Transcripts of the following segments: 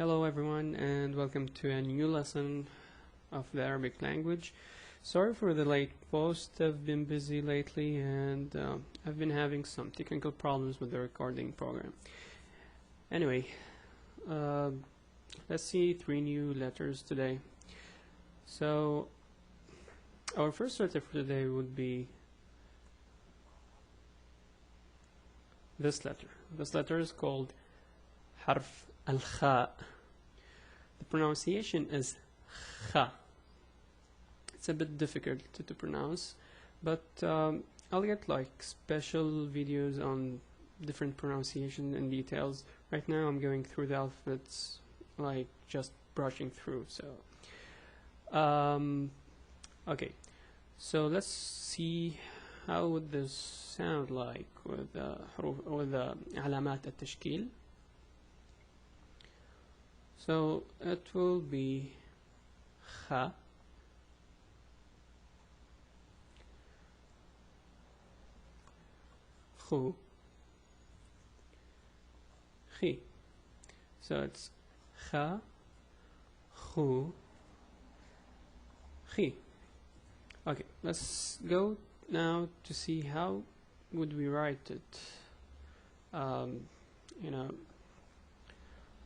Hello everyone and welcome to a new lesson of the Arabic language. Sorry for the late post, I've been busy lately and I've been having some technical problems with the recording program. Anyway, let's see 3 new letters today. So our first letter for today would be this letter. This letter is called Harf al-Kha. The pronunciation is Kha. It's a bit difficult to pronounce, but I'll get like special videos on different pronunciation and details. Right now I'm going through the alphabets, like just brushing through. So okay, so let's see how would this sound like with علامات التشكيل. So it will be Kha, Khu, Khi. So it's Kha, Khu, Khi. Okay, let's go now to see how would we write it.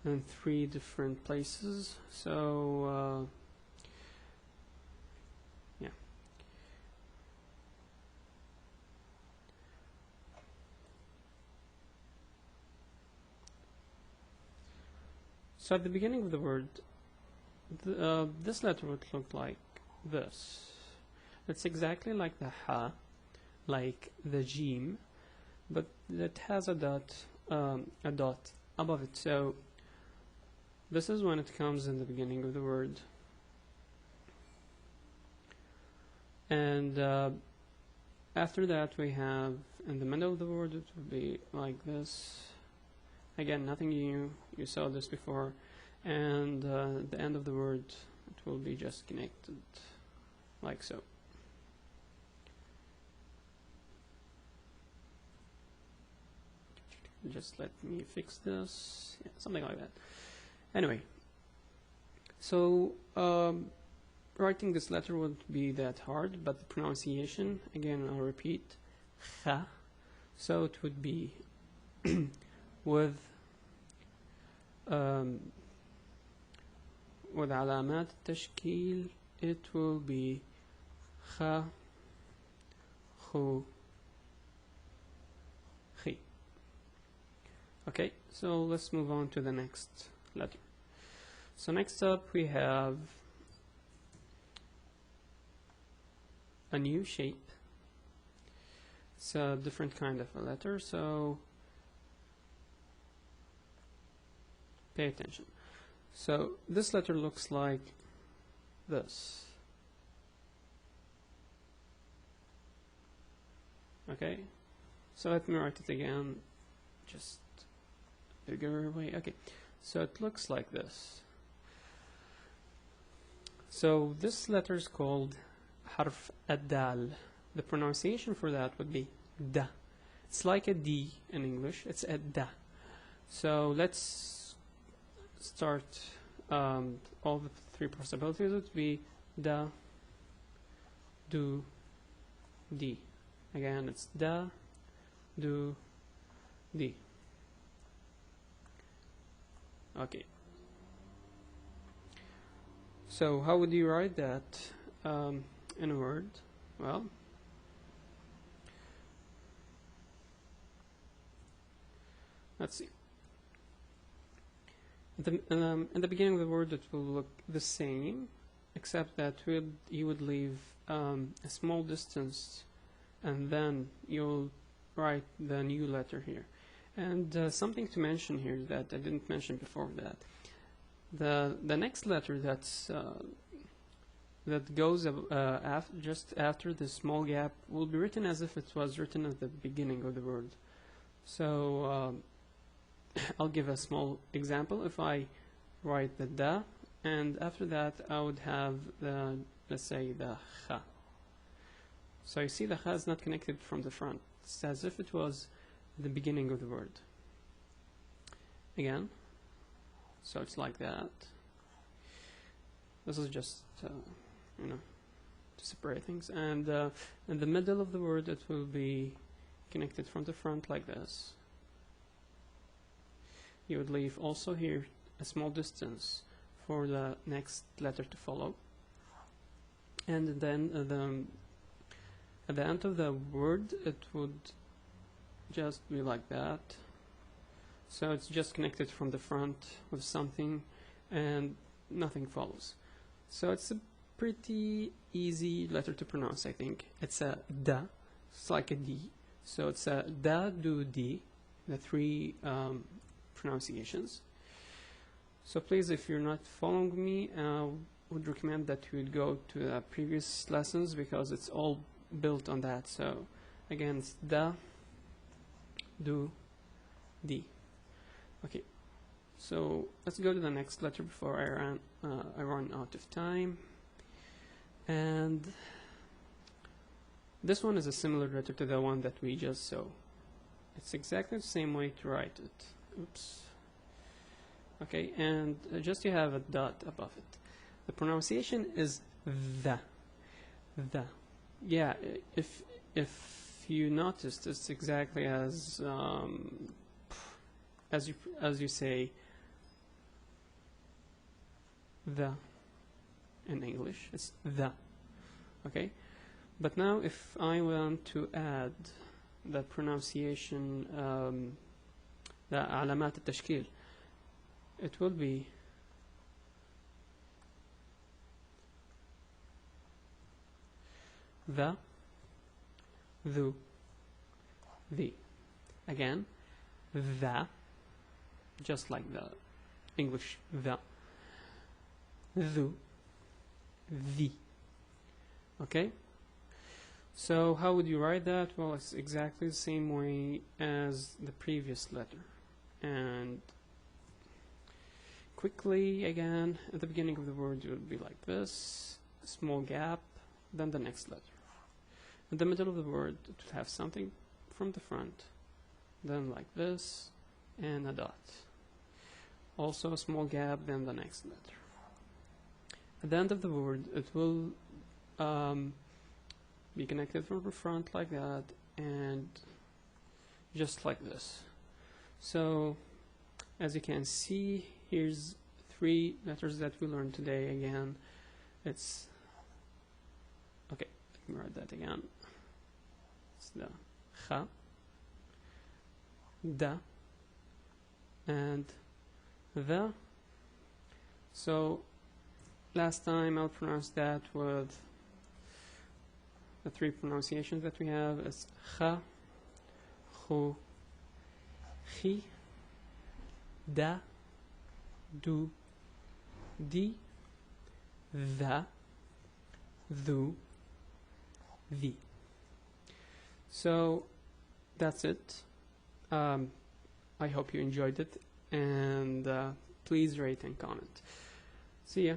In 3 different places. So yeah. So at the beginning of the word, this letter would look like this. It's exactly like the Ha, like the Jim, but it has a dot above it. So this is when it comes in the beginning of the word. And after that we have in the middle of the word, it will be like this. Again, nothing new, you saw this before. And at the end of the word, it will be just connected, like so. Just let me fix this, yeah, something like that. Anyway, so writing this letter wouldn't be that hard, but the pronunciation, again I'll repeat, Kha. So it would be with علامات التشكيل, it will be Kha, Khu, Khi. Okay, so let's move on to the next letter. So next up we have a new shape. It's a different kind of a letter, so pay attention. So this letter looks like this. Okay, so let me write it again, just bigger way. Okay, so it looks like this. So this letter is called Harf ad-Dal. The pronunciation for that would be Da. It's like a D in English, it's a Da. So let's start all the 3 possibilities. It would be Da, Do, Di. Again, it's Da, Do, Di. Okay. So how would you write that in a word? Well, let's see. In the beginning of the word, it will look the same, except that you would leave a small distance, and then you'll write the new letter here. And something to mention here that I didn't mention before, that the next letter that goes just after the small gap will be written as if it was written at the beginning of the word. So I'll give a small example. If I write the Da, and after that I would have the, let's say, the Kha. So you see the Kha is not connected from the front. It's as if it was the beginning of the word. Again, So it's like that. This is just, you know, to separate things. And in the middle of the word, it will be connected from the front like this. You would leave also here a small distance for the next letter to follow. And then at the end of the word, it would just be like that. So it's just connected from the front with something and nothing follows. So it's a pretty easy letter to pronounce, I think. It's a da, it's like a D. So it's a da, do, di, the three pronunciations. So please, if you're not following me, I would recommend that you would go to the previous lessons because it's all built on that. So again, it's da, do, di. Okay, so let's go to the next letter before I run out of time. And this one is a similar letter to the one that we just saw. It's exactly the same way to write it. Oops. Okay, and just you have a dot above it. The pronunciation is the. Yeah, if you noticed, it's exactly as you say the in English. It's the. Okay, but now if I want to add the pronunciation, the علامات التشكيل, it will be the, thu, the. Again, the, just like the English the, thu, the. Okay? So how would you write that? Well, it's exactly the same way as the previous letter. And quickly again, at the beginning of the word, it would be like this, a small gap, then the next letter. In the middle of the word, it would have something from the front, then like this, and a dot. Also a small gap, then the next letter. At the end of the word, it will be connected from the front like that, and just like this. So, as you can see, here's three letters that we learned today again. It's, okay, let me write that again. It's the kha, da, and the. So, last time I'll pronounce that with the three pronunciations that we have is kha, khu, khi, da, do, di, the, thu, the. So that's it. I hope you enjoyed it, and please rate and comment. See ya.